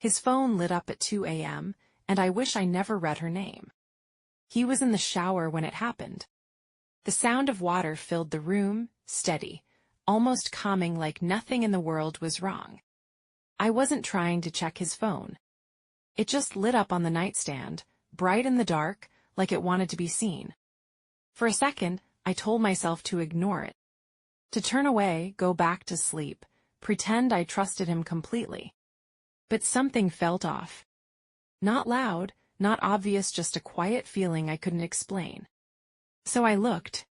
His phone lit up at 2 a.m., and I wish I never read her name. He was in the shower when it happened. The sound of water filled the room, steady, almost calming, like nothing in the world was wrong. I wasn't trying to check his phone. It just lit up on the nightstand, bright in the dark, like it wanted to be seen. For a second, I told myself to ignore it. To turn away, go back to sleep, pretend I trusted him completely. But something felt off. Not loud, not obvious, just a quiet feeling I couldn't explain. So I looked.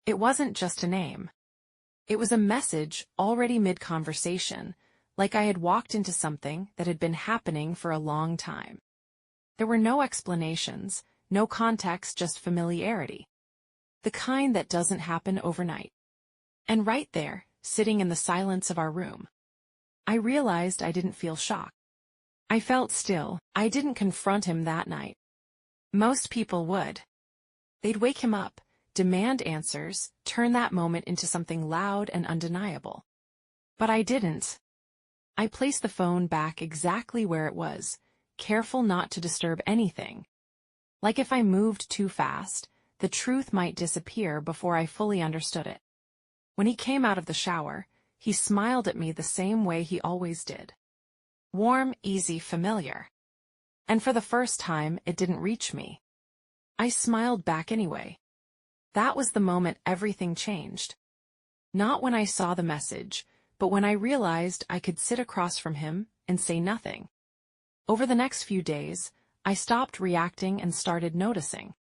It wasn't just a name. It was a message already mid-conversation, like I had walked into something that had been happening for a long time. There were no explanations, no context, just familiarity. The kind that doesn't happen overnight. And right there, sitting in the silence of our room, I realized I didn't feel shocked. I felt still. I didn't confront him that night. Most people would. They'd wake him up, demand answers, turn that moment into something loud and undeniable. But I didn't. I placed the phone back exactly where it was, careful not to disturb anything. Like if I moved too fast, the truth might disappear before I fully understood it. When he came out of the shower, he smiled at me the same way he always did. Warm, easy, familiar. And for the first time, it didn't reach me. I smiled back anyway. That was the moment everything changed. Not when I saw the message, but when I realized I could sit across from him and say nothing. Over the next few days, I stopped reacting and started noticing.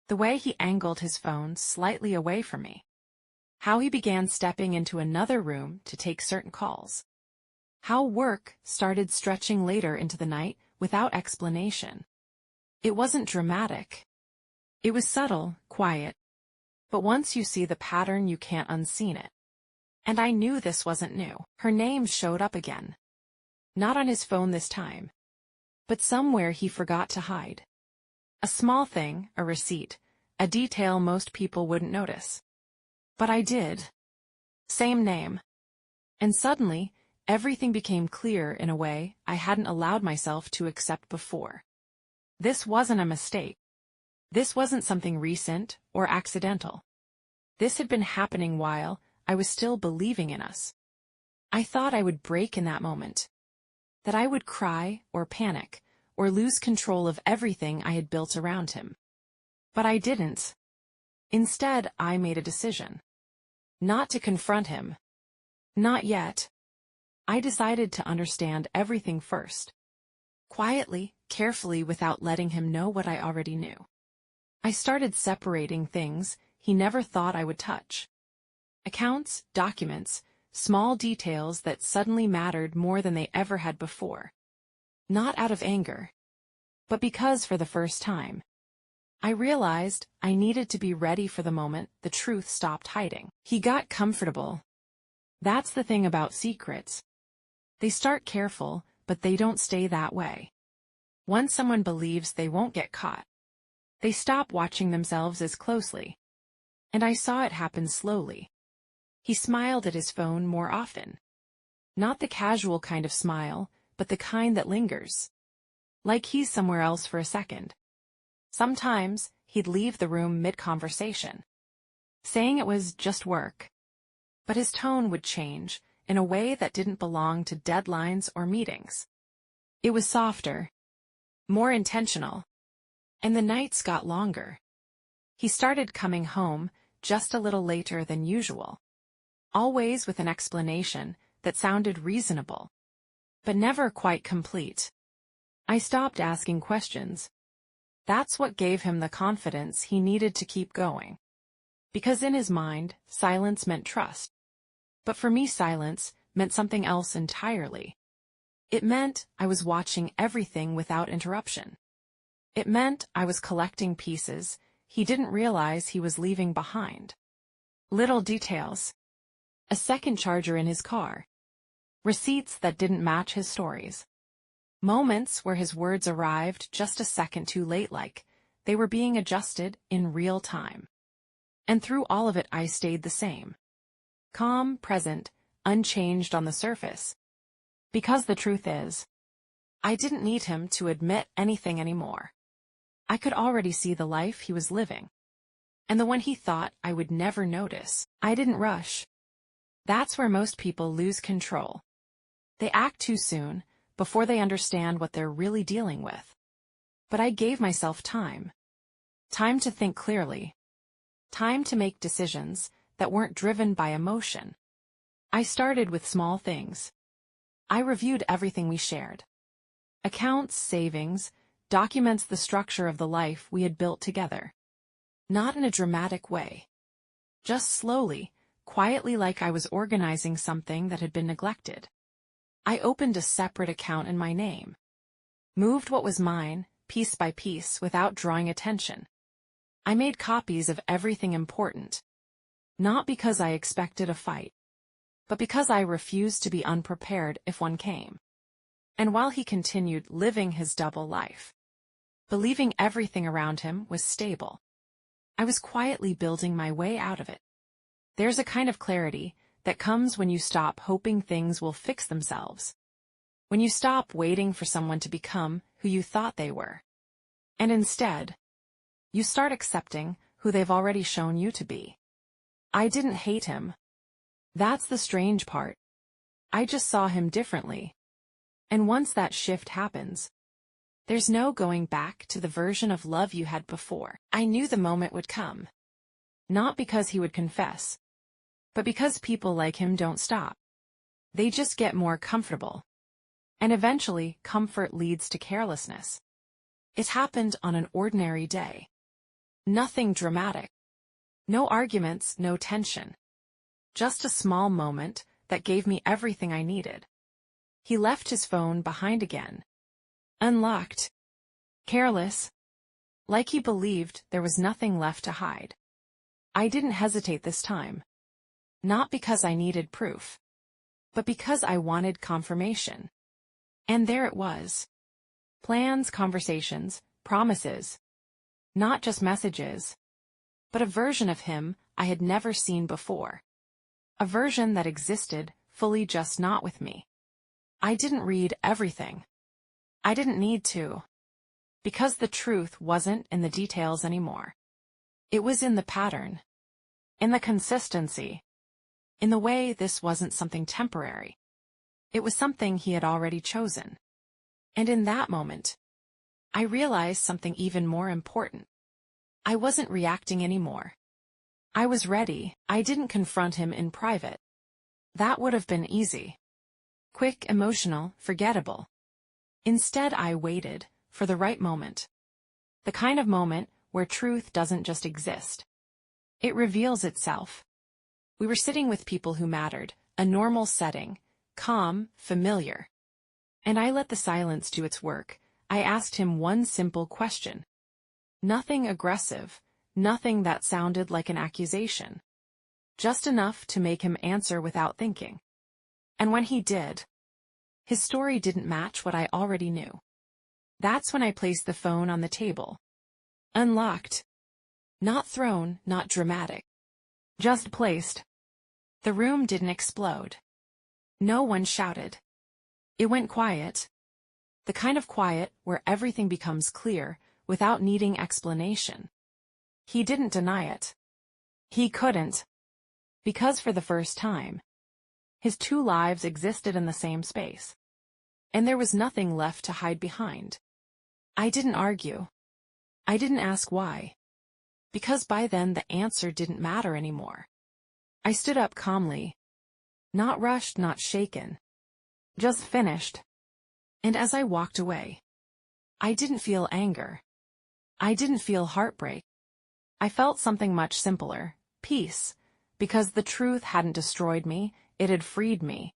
The way he angled his phone slightly away from me. How he began stepping into another room to take certain calls. How work started stretching later into the night without explanation. It wasn't dramatic. It was subtle, quiet. But once you see the pattern, you can't unseen it. And I knew this wasn't new. Her name showed up again. Not on his phone this time. But somewhere he forgot to hide. A small thing, a receipt, a detail most people wouldn't notice. But I did. Same name. And suddenly, everything became clear in a way I hadn't allowed myself to accept before. This wasn't a mistake. This wasn't something recent or accidental. This had been happening while I was still believing in us. I thought I would break in that moment. That I would cry or panic or lose control of everything I had built around him. But I didn't. Instead, I made a decision. Not to confront him. Not yet. I decided to understand everything first. Quietly, carefully, without letting him know what I already knew. I started separating things he never thought I would touch. Accounts, documents, small details that suddenly mattered more than they ever had before. Not out of anger, but because for the first time, I realized I needed to be ready for the moment the truth stopped hiding. He got comfortable. That's the thing about secrets. They start careful, but they don't stay that way. Once someone believes they won't get caught, they stop watching themselves as closely. And I saw it happen slowly. He smiled at his phone more often. Not the casual kind of smile, but the kind that lingers. Like he's somewhere else for a second. Sometimes, he'd leave the room mid-conversation, saying it was just work. But his tone would change, in a way that didn't belong to deadlines or meetings. It was softer, more intentional. And the nights got longer. He started coming home just a little later than usual. Always with an explanation that sounded reasonable, but never quite complete. I stopped asking questions. That's what gave him the confidence he needed to keep going. Because in his mind, silence meant trust. But for me, silence meant something else entirely. It meant I was watching everything without interruption. It meant I was collecting pieces he didn't realize he was leaving behind. Little details. A second charger in his car. Receipts that didn't match his stories. Moments where his words arrived just a second too late, like they were being adjusted in real time. And through all of it, I stayed the same. Calm, present, unchanged on the surface. Because the truth is, I didn't need him to admit anything anymore. I could already see the life he was living. And the one he thought I would never notice. I didn't rush. That's where most people lose control. They act too soon, before they understand what they're really dealing with. But I gave myself time. Time to think clearly. Time to make decisions that weren't driven by emotion. I started with small things. I reviewed everything we shared. Accounts, savings, documents, the structure of the life we had built together. Not in a dramatic way. Just slowly, quietly, like I was organizing something that had been neglected. I opened a separate account in my name. Moved what was mine, piece by piece, without drawing attention. I made copies of everything important. Not because I expected a fight, but because I refused to be unprepared if one came. And while he continued living his double life, believing everything around him was stable, I was quietly building my way out of it. There's a kind of clarity that comes when you stop hoping things will fix themselves. When you stop waiting for someone to become who you thought they were. And instead, you start accepting who they've already shown you to be. I didn't hate him. That's the strange part. I just saw him differently. And once that shift happens, there's no going back to the version of love you had before. I knew the moment would come. Not because he would confess, but because people like him don't stop. They just get more comfortable. And eventually, comfort leads to carelessness. It happened on an ordinary day. Nothing dramatic. No arguments, no tension. Just a small moment that gave me everything I needed. He left his phone behind again. Unlocked. Careless. Like he believed there was nothing left to hide. I didn't hesitate this time. Not because I needed proof, but because I wanted confirmation. And there it was. Plans, conversations, promises. Not just messages, but a version of him I had never seen before. A version that existed fully, just not with me. I didn't read everything. I didn't need to. Because the truth wasn't in the details anymore. It was in the pattern. In the consistency. In the way this wasn't something temporary. It was something he had already chosen. And in that moment, I realized something even more important. I wasn't reacting anymore. I was ready. I didn't confront him in private. That would have been easy. Quick, emotional, forgettable. Instead, I waited for the right moment. The kind of moment where truth doesn't just exist. It reveals itself. We were sitting with people who mattered, a normal setting, calm, familiar. And I let the silence do its work. I asked him one simple question. Nothing aggressive, nothing that sounded like an accusation. Just enough to make him answer without thinking. And when he did, his story didn't match what I already knew. That's when I placed the phone on the table. Unlocked. Not thrown, not dramatic. Just placed. The room didn't explode. No one shouted. It went quiet. The kind of quiet where everything becomes clear without needing explanation. He didn't deny it. He couldn't. Because for the first time, his two lives existed in the same space. And there was nothing left to hide behind. I didn't argue. I didn't ask why. Because by then the answer didn't matter anymore. I stood up calmly. Not rushed, not shaken. Just finished. And as I walked away, I didn't feel anger. I didn't feel heartbreak. I felt something much simpler, peace, because the truth hadn't destroyed me, it had freed me.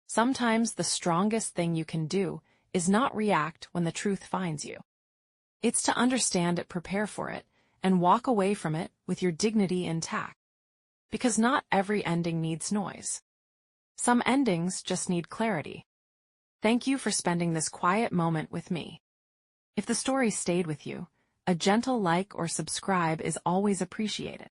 Sometimes the strongest thing you can do is not react when the truth finds you. It's to understand it, prepare for it, and walk away from it with your dignity intact. Because not every ending needs noise. Some endings just need clarity. Thank you for spending this quiet moment with me. If the story stayed with you, a gentle like or subscribe is always appreciated.